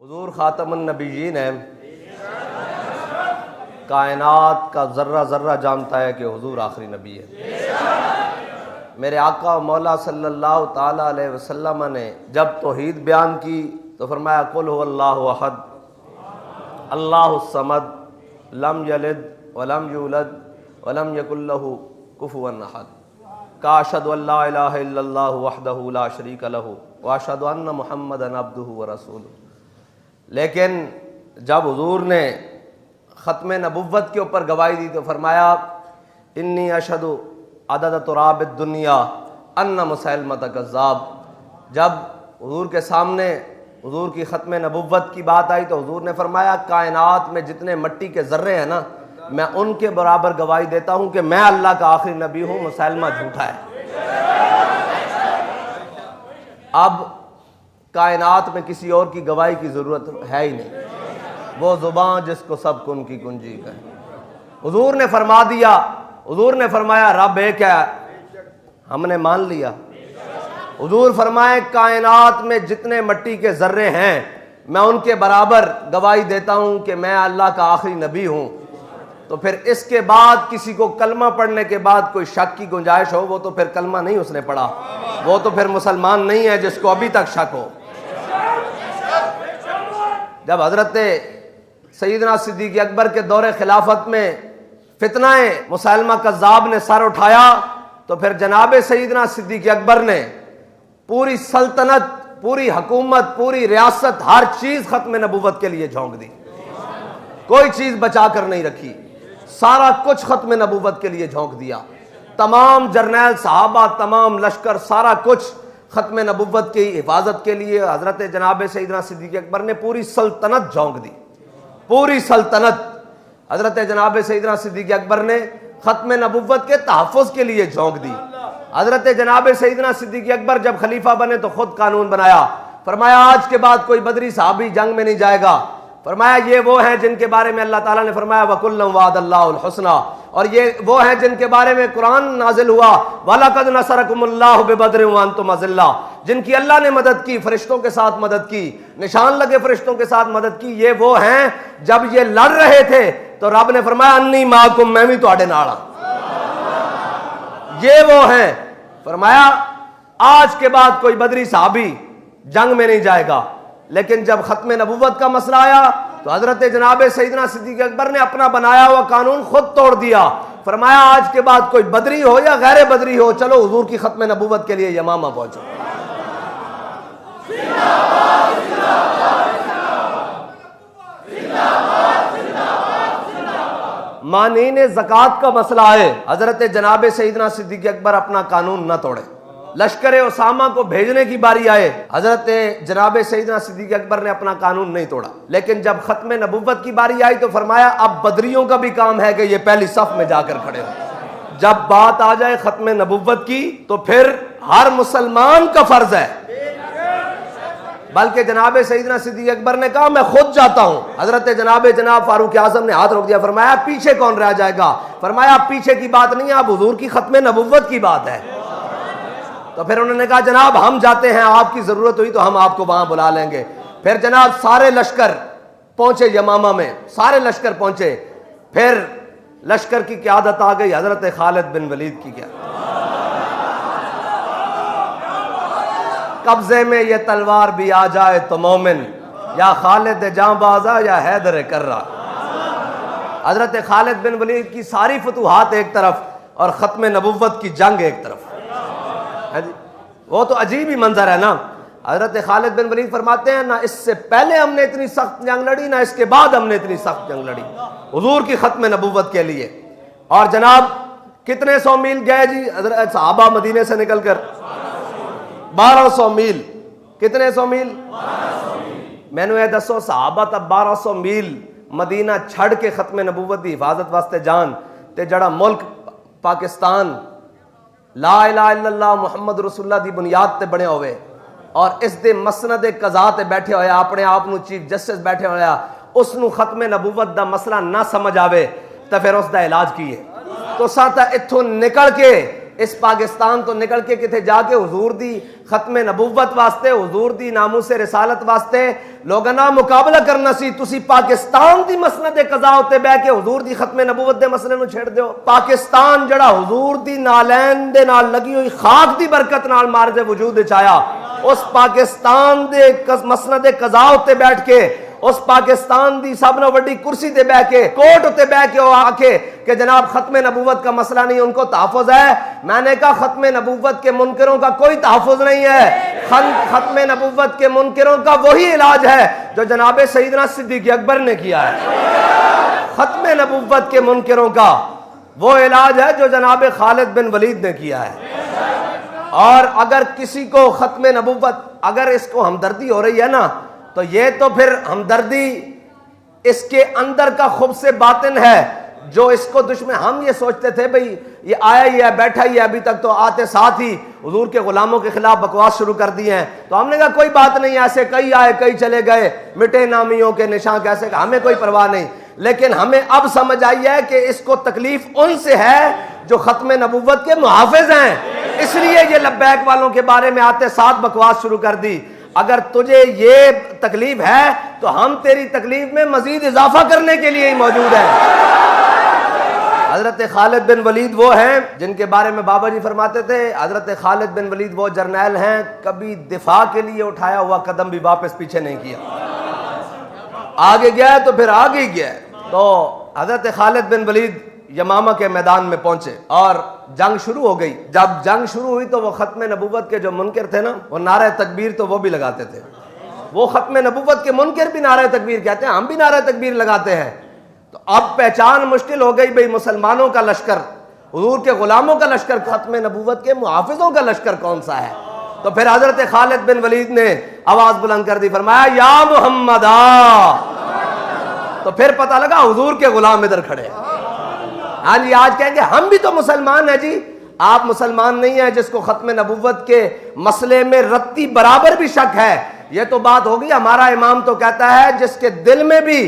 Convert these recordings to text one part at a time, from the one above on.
हुजूर खातमुन नबीयीन है। कायनात का ज़र्रा ज़र्रा जानता है कि हुजूर आखिरी नबी है। मेरे आका मौला सल्लल्लाहु ताला अलैहि वसल्लम ने जब तौहीद बयान की तो फरमाया कुल हुवल्लाहु अहद अल्लाहुस समद लम यलिद वलम यूलद वलम यकुल लहू कुफुवन अहद का अशहदु अल्ला इलाहा इल्लल्लाहु वहदहु ला शरीका लहू व अशहदु अन्ना मुहम्मदन अब्दुहु व रसूलुहु। लेकिन जब हुजूर ने ख़त्म नबुव्वत के ऊपर गवाही दी तो फरमाया इन्नी अशहदु अदद तुराब दुनिया अन्ना मुसैलमत कज़्ज़ाब। जब हुजूर के सामने हुजूर की ख़त्म नबुव्वत की बात आई तो हुजूर ने फरमाया कायनात में जितने मट्टी के ज़र्रे हैं ना, मैं उनके बराबर गवाही देता हूँ कि मैं अल्लाह का आखिरी नबी हूँ, मुसैलमा झूठा है। अब कायनात में किसी और की गवाही की ज़रूरत है ही नहीं, वो ज़ुबान जिसको सब कुन की कुंजी कहे। हुजूर ने फरमा दिया, हुजूर ने फरमाया रब एक है, हमने मान लिया। हुजूर फरमाए कायनात में जितने मट्टी के ज़र्रे हैं मैं उनके बराबर गवाही देता हूँ कि मैं अल्लाह का आखिरी नबी हूँ। तो फिर इसके बाद किसी को कलमा पढ़ने के बाद कोई शक की गुंजाइश हो, वो तो फिर कलमा नहीं उसने पढ़ा, वो तो फिर मुसलमान नहीं है जिसको अभी तक शक हो। जब हजरत सईदना सिद्दीक़ अकबर के दौरे खिलाफत में फितनाए मुसैलमा कज़्ज़ाब ने सर उठाया तो फिर जनाब सईदना सिद्दीक़ अकबर ने पूरी सल्तनत, पूरी हुकूमत, पूरी रियासत, हर चीज खत्म नबुव्वत के लिए झोंक दी, कोई चीज बचा कर नहीं रखी, सारा कुछ खत्म नबुव्वत के लिए झोंक दिया। तमाम जर्नैल सहाबा, तमाम लश्कर, सारा कुछ खत्म नबुव्वत की हिफाजत के लिए हजरत जनाब सईदना सिद्दीक़ अकबर ने पूरी सल्तनत झोंक दी, पूरी सल्तनत। हजरत जनाब सईदना सिद्दीक़ अकबर ने खत्म नबुव्वत के तहफ़्फ़ुज़ के लिए झोंक दी। हजरत जनाब सईदना सिद्दीक़ अकबर जब खलीफा बने तो खुद कानून बनाया, फरमाया आज के बाद कोई बदरी साहबी जंग में नहीं जाएगा। फरमाया ये वो हैं जिनके बारे में अल्लाह ताला ने फरमाया वकुल्लम वादल्लाहुल हुस्ना, और ये वो हैं जिनके बारे में कुरान नाजिल हुआ वलक़द नसरकुमुल्लाहु बिबद्रिन व अंतुम अज़िल्ला, जिनकी अल्लाह ने मदद की, फरिश्तों के साथ मदद की, निशान लगे फरिश्तों के साथ मदद की। ये वो हैं जब ये लड़ रहे थे तो रब ने फरमाया अन्नी माकुम, मैं भी तुहाडे नाल हां। ये वो हैं, फरमाया आज के बाद कोई बदरी साहबी जंग में नहीं जाएगा। लेकिन जब खत्म नबुव्वत का मसला आया तो हजरत जनाब सईदना सिद्दीक़ अकबर ने अपना बनाया हुआ कानून खुद तोड़ दिया। फरमाया आज के बाद कोई बदरी हो या गैर बदरी हो, चलो हुजूर की खत्म नबुव्वत के लिए यमामा पहुंचो। मानीन ज़कात का मसला है, हजरत जनाब सईदना सिद्दीक़ अकबर अपना कानून न तोड़े। लश्कर उसामा को भेजने की बारी आए, हजरत जनाब सईदना सिद्दीक़ अकबर ने अपना कानून नहीं तोड़ा। लेकिन जब खत्म नबुव्वत की बारी आई तो फरमाया अब बदरियों का भी काम है कि ये पहली सफ में जाकर खड़े हो। जब बात आ जाए खत्म नबुव्वत की तो फिर हर मुसलमान का फर्ज है, बल्कि जनाब सईदना सिद्दीक़ अकबर ने कहा मैं खुद जाता हूं। हजरत जनाब फारूक आज़म ने हाथ रोक दिया, फरमाया पीछे कौन रह जाएगा। फरमाया पीछे की बात नहीं है, अब हुजूर की खत्म नबुव्वत की बात है। तो फिर उन्होंने कहा जनाब हम जाते हैं, आपकी जरूरत हुई तो हम आपको वहां बुला लेंगे। फिर जनाब सारे लश्कर पहुंचे यमामा में, सारे लश्कर पहुंचे। फिर लश्कर की क़यादत आ गई हजरत खालिद बिन वलीद की। क्या कब्जे में ये तलवार भी आ जाए तो मोमिन, या खालिद जांबाजा या हैदर कर्रा। हजरत खालिद बिन वलीद की सारी फतूहात एक तरफ और खत्म नबुव्वत की जंग एक तरफ। वो तो अजीब ही मंजर है ना। हजरत खालिद बिन वलीद फरमाते हैं ना इससे पहले हमने इतनी सख्त जंग लड़ी, ना इसके बाद हमने इतनी सख्त जंग लड़ी हुजूर की खत्म नबुव्वत के लिए। और जनाब कितने 100 मील गए जी हजरत सहाबा मदीने से निकलकर? 1200 मील। कितने 100 मील? मैंने ये दसो सहाबा तब 1200 मील मदीना छड़ के खत्म नबुव्वत की हिफाजत वास्ते जान ते जड़ा मुल्क पाकिस्तान ला इलाहा इल्लल्लाह मुहम्मद रसूलुल्लाह दी बुनियाद ते बने हुए और इस दे मसनद कज़ा ते बैठे होया, अपने आप नू चीफ जस्टिस बैठे होया, उसनू खत्म नबुव्वत दा मसला ना समझ आवे तो फिर उसका इलाज की है। तो साता इत्थों निकल के इस पाकिस्तान तो निकल के किथे जाके हुजूर दी खत्मे नबुव्वत वास्ते, हुजूर दी नामूसे रिसालत वास्ते लोगों ना मुकाबला करना सी। तुसी पाकिस्तान दी मसनद कज़ा उत्ते बह के हुजूर दी खत्मे नबुव्वत दे मसले नूं छेड़ दिओ। पाकिस्तान जड़ा हुजूर दी नालैन दे नाल लगी हुई खाक दी बरकत नाल मारजे वजूद विच आया, उस पाकिस्तान दे मसनद कज़ा उत्ते बैठ के, उस पाकिस्तान दी सब नालों वड्डी कुर्सी ते बह के, कोर्ट उत्ते बह के आके कि जनाब खत्मे नबुव्वत का मसला नहीं, उनको तहफ़्फ़ुज़ है। मैंने कहा खत्मे नबुव्वत के मुनकरों का कोई तहफ़्फ़ुज़ नहीं है। खत्मे नबुव्वत के मुनकरों का वही इलाज है जो जनाब सईदना सिद्दीक़ अकबर ने किया है। खत्मे नबुव्वत के मुनकरों का वो इलाज है जो जनाब खालिद बिन वलीद ने किया है। और अगर किसी को खत्मे नबुव्वत, अगर इसको हमदर्दी हो रही है ना, तो ये तो फिर हमदर्दी इसके अंदर का खुब से बातिन है जो इसको दुश्मन। हम ये सोचते थे भाई ये आया ही है, बैठा ही है, अभी तक तो आते साथ ही हुजूर के गुलामों के खिलाफ बकवास शुरू कर दी है। तो हमने कहा कोई बात नहीं, ऐसे कई आए कई चले गए, मिटे नामियों के निशान कैसे, हमें कोई परवाह नहीं। लेकिन हमें अब समझ आई है कि इसको तकलीफ उनसे है जो खत्मे नबुव्वत के मुहाफिज हैं, इसलिए ये लब्बैक वालों के बारे में आते साथ बकवास शुरू कर दी। अगर तुझे ये तकलीफ है तो हम तेरी तकलीफ में मजीद इजाफा करने के लिए ही मौजूद हैं। हजरत खालिद बिन वलीद वो हैं जिनके बारे में बाबा जी फरमाते थे, हजरत खालिद बिन वलीद वो जर्नैल हैं कभी दिफा के लिए उठाया हुआ कदम भी वापस पीछे नहीं किया, आगे गया है तो फिर आगे ही गया है। तो हजरत खालिद बिन वलीद यमामा के मैदान में पहुंचे और जंग शुरू हो गई। जब जंग शुरू हुई तो वो खत्मे नबुव्वत के जो मुनकर थे ना, वो नारे तकबीर तो वो भी लगाते थे। वो खत्मे नबुव्वत के मुनकर भी नारे तकबीर कहते हैं, हम भी नारे तकबीर लगाते हैं। तो अब पहचान मुश्किल हो गई भाई मुसलमानों का लश्कर, हुजूर के गुलामों का लश्कर, खत्मे नबुव्वत के मुहाफिजों का लश्कर कौन सा है। तो फिर हजरत खालिद बिन वलीद ने आवाज बुलंद कर दी, फरमाया या मुहम्मदा। तो फिर पता लगा हुजूर के गुलाम इधर खड़े। हाँ जी, आज कहेंगे हम भी तो मुसलमान हैं जी। आप मुसलमान नहीं है जिसको खत्मे नबुव्वत के मसले में रत्ती बराबर भी शक है। यह तो बात होगी, हमारा इमाम तो कहता है जिसके दिल में भी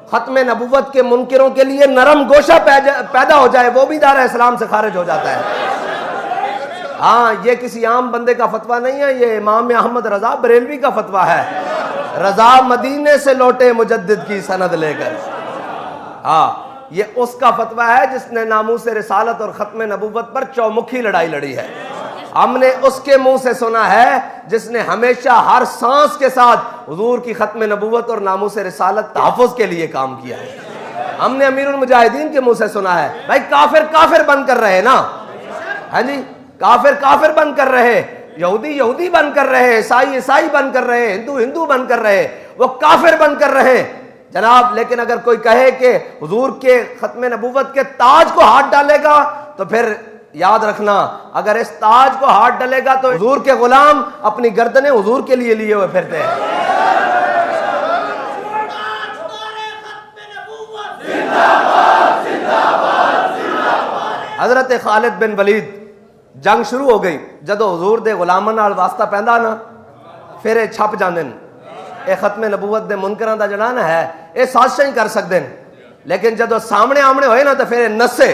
खत्मे नबुव्वत के मुनकिरों के लिए नरम गोशा पैदा हो जाए वो भी दारा इस्लाम से खारिज हो जाता है। हाँ, ये किसी आम बंदे का फतवा नहीं है, ये इमाम अहमद रजा बरेलवी का फतवा है। रजा मदीने से लौटे मुजद्दिद की सनद लेकर। हाँ, ये उसका फतवा है जिसने नामूसे रिसालत और खत्मे नबुव्वत पर चौमुखी लड़ाई लड़ी है। हमने उसके मुंह से सुना है जिसने हमेशा हर सांस के साथ हुजूर की खत्मे नबुव्वत और नामूसे रिसालत तहफ़्फ़ुज़ के लिए काम किया है। हमने अमीरुल मुजाहिदीन के मुंह से सुना है भाई काफिर काफिर बन कर रहे ना, है जी, काफिर काफिर बन कर रहे, यहूदी यहूदी बन कर रहे, ईसाई ईसाई बन कर रहे, हिंदू हिंदू बन कर रहे, वो काफिर बन कर रहे जनाब। लेकिन अगर कोई कहे कि हुजूर के खत्मे नबुव्वत के ताज को हाथ डालेगा तो फिर याद रखना, अगर इस ताज को हाथ डालेगा तो हुजूर के गुलाम अपनी गर्दनें हुजूर के लिए लिए हुए फिरते हैं। हजरत खालिद बिन वलीद जंग शुरू हो गई, जदों हुजूर दे गुलामां नाल वास्ता पैंदा ना, फिर ये छप जांदे ने। ये खत्मे नबुव्वत दे मुनकरां दा जड़ा ना है, ये साजिशां ही कर सकदे ने, लेकिन जदों सामने आमने होए ना तो फिर नस्से,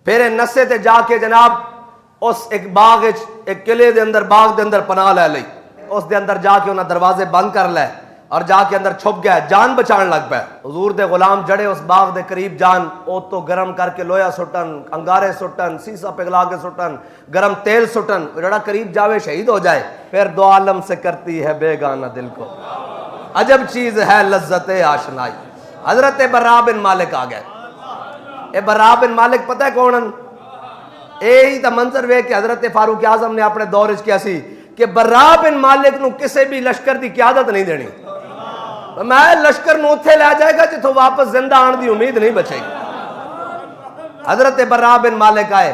फिर नस्से ते जाके जनाब उस एक बाग एक किले दे अंदर, बाग दे अंदर पनाह लै लई, उस दे अंदर जाके उन्हें दरवाजे बंद कर लै और जाके अंदर छुप गया, जान बचाने लग पाया। हुजूर दे गुलाम जड़े उस बाग दे करीब जान, ओ तो गर्म करके लोया सुटन, अंगारे सुटन, सीसा पिघला के सुटन, गर्म तेल सुटन, जड़ा करीब जावे शहीद हो जाए। फिर दो आलम से करती है बेगाना दिल को, अजब चीज है लज्जत आशनाई। हजरत बर्रा बिन मालिक आ गए। ए बर्रा बिन मालिक पता है कौन? यही तो मंजर वे कि हजरत फारूक आजम ने अपने दौर किया सी कि बर्रा बिन मालिक नूं किसी भी लश्कर की क्यादत नहीं देनी। मैं लश्कर नूं उत्थे लै जाएगा जिथों वापस जिंदा आने की उम्मीद नहीं बचेगी। हजरत बर्रा बिन मालिक आए।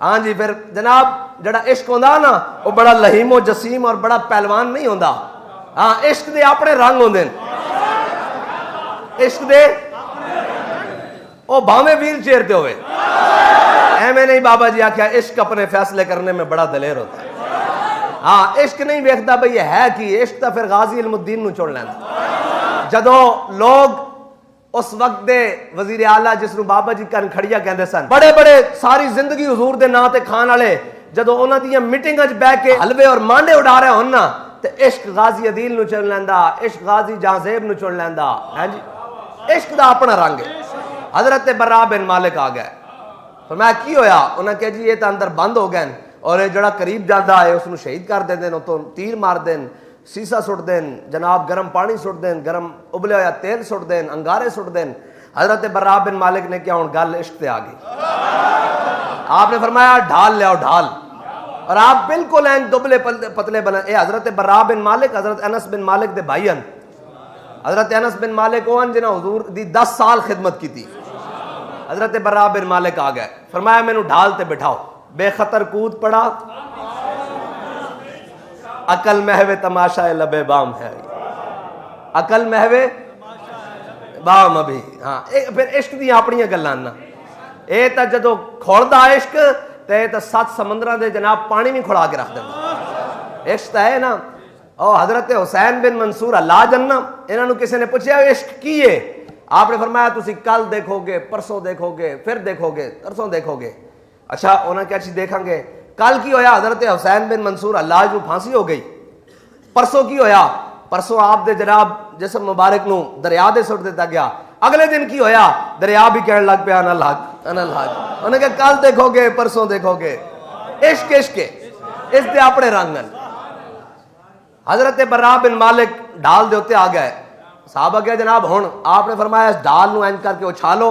हाँ जी, फिर जनाब जड़ा इश्क होंदा ना वो बड़ा लहीमो जसीम और बड़ा पहलवान नहीं होंदा। हाँ, इश्क दे अपने रंग होंदे ने, इश्क दे ओ भावे व्हील चेयर ते होवे, एवें नहीं। बाबा जी आख्या इश्क अपने फैसले करने में बड़ा दलेर होता है। हाँ, इश्क नहीं वेखदा भाई है कि इश्क तो फिर गाजी इल्मुद्दीन नूं चुन लैंदा। जदों लोग उस वक्त दे वजीर आला जिसनों बाबा जी कनखड़िया कहते सन, बड़े बड़े सारी जिंदगी हुजूर दे नां ते खान वाले, जदों उन्हां दी मीटिंगां च बैठ के हलवे और मांडे उड़ा रहे होन ना, ते इश्क गाजी अदील नूं चुन लैंदा, इश्क गाजी जहाजेब नूं चुन लैंदा है जी। इश्क दा अपना रंग है। हजरत बर्रा बिन मालिक आ गए, फरमाया की होया? उन्हें कहा जी ये तो अंदर बंद हो गए और जो करीब जाता है उसनूं शहीद कर देंगे, तो तीर मार देन, सीसा सुट देन, जनाब गर्म पानी सुट देन, गर्म उबले होया तेल सुट देन, अंगारे सुट देन। हजरत बर्रा बिन मालिक ने क्या हुण गल इश्क ते आ गई। आपने फरमाया ढाल ले आओ ढाल, और आप बिल्कुल एन दुबले पतले बने। ए हजरत बर्रा बिन मालिक हजरत अनस बिन मालिक दे भाई हन। हजरत अनस बिन मालिक ओहन जिन्हें हुजूर दी 10 साल खिदमत की थी। हजरत बर्रा बिन मालिक आ गए, फरमाया मैनू ढाल ते बिठाओ, बेखतर कूद पड़ा, अकल महवे तमाशा लबे बाम है, अकल महवे बाम अभी। हाँ फिर इश्क दी अपनी गल्लां ना, ये तो जदों खोलदा इश्क ते तो 7 समंदरां दे जनाब पानी भी खुड़ा के रख देंदा। इश्क तो है ना। और हजरत हुसैन बिन मंसूर अल्लाह जन्ना, इन्होंने किसी ने पूछा इश्क की है? आपने फरमाया तुसी कल देखोगे, परसों देखोगे, फिर देखोगे, तरसों देखोगे। अच्छा उन्हें क्या चीज देखेंगे? कल की होया? हजरत हुसैन बिन मंसूर अल्लाह जो फांसी हो गई। परसों की होया? परसों आप दे जनाब जिस्म मुबारक नू दरिया दे सुट दिता गया। अगले दिन की होया? दरिया भी कहने लग पिया अनल हक अनल हक। उन्हें कहा कल देखोगे, परसों देखोगे। इश्क इश्क इसके अपने रंग। हजरत बर्रा बिन मालिक ढाल दे उत्ते आ गए। साहबा क्या जनाब हुण? आपने फरमाया ढाल नू इंज करके उछालो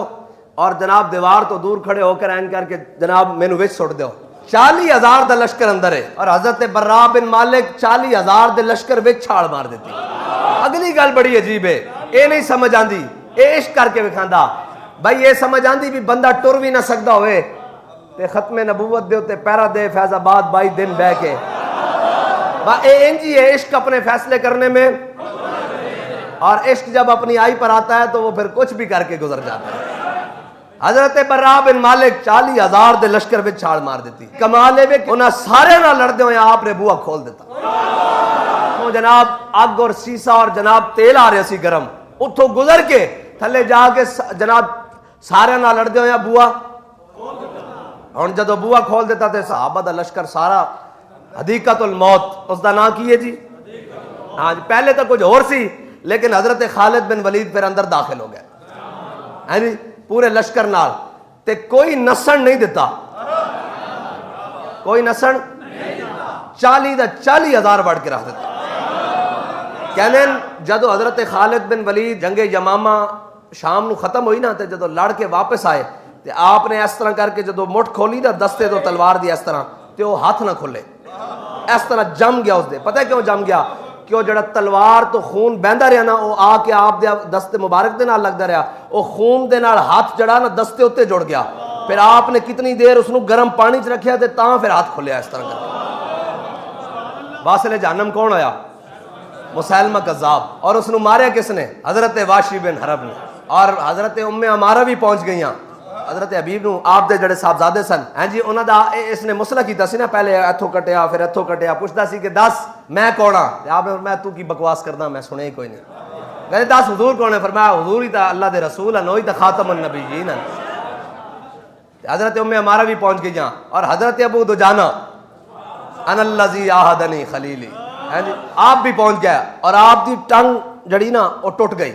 और जनाब दीवार तो दूर खड़े होकर इंज करके जनाब मैनू विच सुट दो। 40,000 दा लश्कर अंदर है और हजरत बर्रा बिन मालिक 40,000 दे लश्कर विच छाल मार देती। अगली गल बड़ी अजीब है, ये नहीं समझ आंदी, ये इश्क करके विखांदा। भाई ये समझ आंदी भी बंदा टुर भी ना सकदा होवे ते खत्मे नबूवत दे उत्ते पैरा दे फैजाबाद 22 दिन बह के। इंजी है इश्क अपने फैसले करने में, और इश्क जब अपनी आई पर आता है तो वो फिर कुछ भी करके गुजर जाता है। हजरत बर्रा बिन मालिक 40,000 दे लश्कर विच छाल मार देती। कमाल है उन्हें सारे ना लड़दे हुए आपने बुआ खोल देता। तो जनाब अग और सीसा और जनाब तेल आ रहे सी गरम, उठो गुजर के थले जाके जनाब सारे ना लड़दे हुए बुआ। और जदों बुआ खोल देता थे सहाबा दा लश्कर सारा हदीकतुल मौत उसका नाम की है जी। हाँ जी, पहले तो कुछ और सी, लेकिन हजरत खालिद बिन वलीद फिर अंदर दाखिल हो गए है जी पूरे लश्कर नाल, ते कोई नसण नहीं दिता, कोई नसण 40,000 बढ़ के रख दिता। कहने जदों हजरत खालिद बिन वलीद जंगे यमामा शाम नू खत्म हुई ना, तो जदों लड़ के वापस आए तो आपने इस तरह करके जदों मुठ खोली ना दस्ते तो तलवार दी इस तरह, तो हाथ ना खोले, इस तरह जम गया उसदे। पता है क्यों जम गया? क्यों जड़ा तलवार तो खून बहता रहा ना, वो आके आप दस्ते मुबारक दे नाल लगदा रहा, वो खून दे नाल हाथ जड़ा ना दस्ते उत्ते जुड़ गया। फिर आपने कितनी देर उसनू गर्म पानी च रखिया ते तां फिर हाथ खोलिया इस तरह करके। वासिले जहन्नम कौन होया? मुसैलमा कज़्ज़ाब। और उसनू मारिया किसने? हजरत वाशी बिन हरब ने। और हजरत उम्मे अमारा भी पहुंच गई। हजरत हबीब नू आप दे जड़े साहबजादे सन हैं जी, उन्हां दा इसने मसला कीता सी ना, पहले इथों कटिया फिर इथों कटिया, पुछदा सी कि दस मैं कौन हां? आपने मैं तू की बकवास करदा, मैं सुने ही कोई नहीं। कहते दस हुजूर कौन है? फरमाया हुजूर ही तो अल्लाह दे रसूल हैं, वही तो खातमुन नबीयीन हैं। हजरत उम्मे अमारा भी पहुंच गई और हजरत अबू दुजाना अनल्लज़ी आहदनी खलीली है जी, आप भी पहुंच गया और आपकी टंग जड़ी ना वो टुट गई।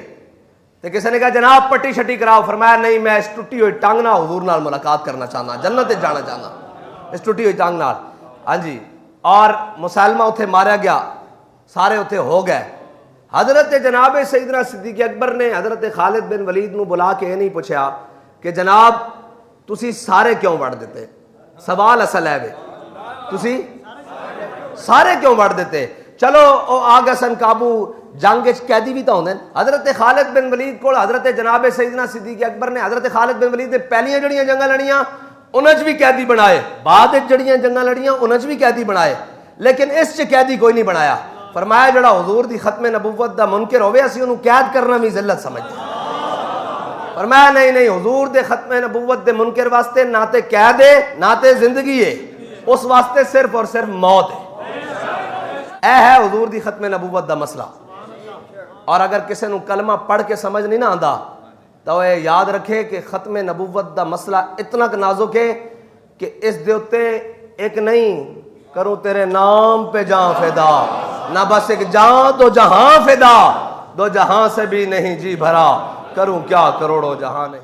तो किसी ने कहा जनाब पट्टी शट्टी कराओ। फरमाया नहीं, मैं इस टुटी हुई टंग ना हुजूर नाल मुलाकात करना चाहना, जन्नत जाना चाहना इस टुटी हुई टंग नाल। हाँ जी, और मुसलमा उत्थे मारा गया, सारे उत्थे हो गए। हजरत जनाब सईदना सिद्दीक अकबर ने हजरत खालिद बिन वलीद नू बुला के नहीं पूछा कि जनाब तुसी सारे क्यों वड़ देते? सवाल असल है वे तुसी सारे क्यों वड़ देते? चलो ओ आ गए सन काबू, जंग कैदी भी तो होंगे। हजरत खालिद बिन वलीद को हजरत जनाब सईदना सिद्दीक अकबर ने हजरत खालिद बिन वलीद ने पहलियां जड़ियां जंगा लड़ियां उन्हें भी कैदी बनाए, बाद जड़ियां जंगा लड़ियां उन्हें भी कैदी बनाए, लेकिन इस च कैदी कोई नहीं बनाया। फरमाया जड़ा हुजूर दी खत्मे नबूवत दा मुनकर होवे असीं उहनूं कैद करना भी जिल्लत समझदे। फरमाया नहीं नहीं, हुजूर दे खत्मे नबूवत दे मुनकर वास्ते ना ते कैद है ना ते जिंदगी है, उस वास्ते सिर्फ और सिर्फ मौत है। यह है हुजूर दी खत्मे नबूवत दा मसला। और अगर किसी को कलमा पढ़ के समझ नहीं ना आता तो ये याद रखे कि खत्म नबूवत दा मसला इतना नाजुक है कि इस दे उत्ते एक नहीं करूं तेरे नाम पे जान फिदा, ना बस एक जान तो जहां फिदा, दो जहां से भी नहीं जी भरा, करूं क्या करोड़ों जहां नहीं।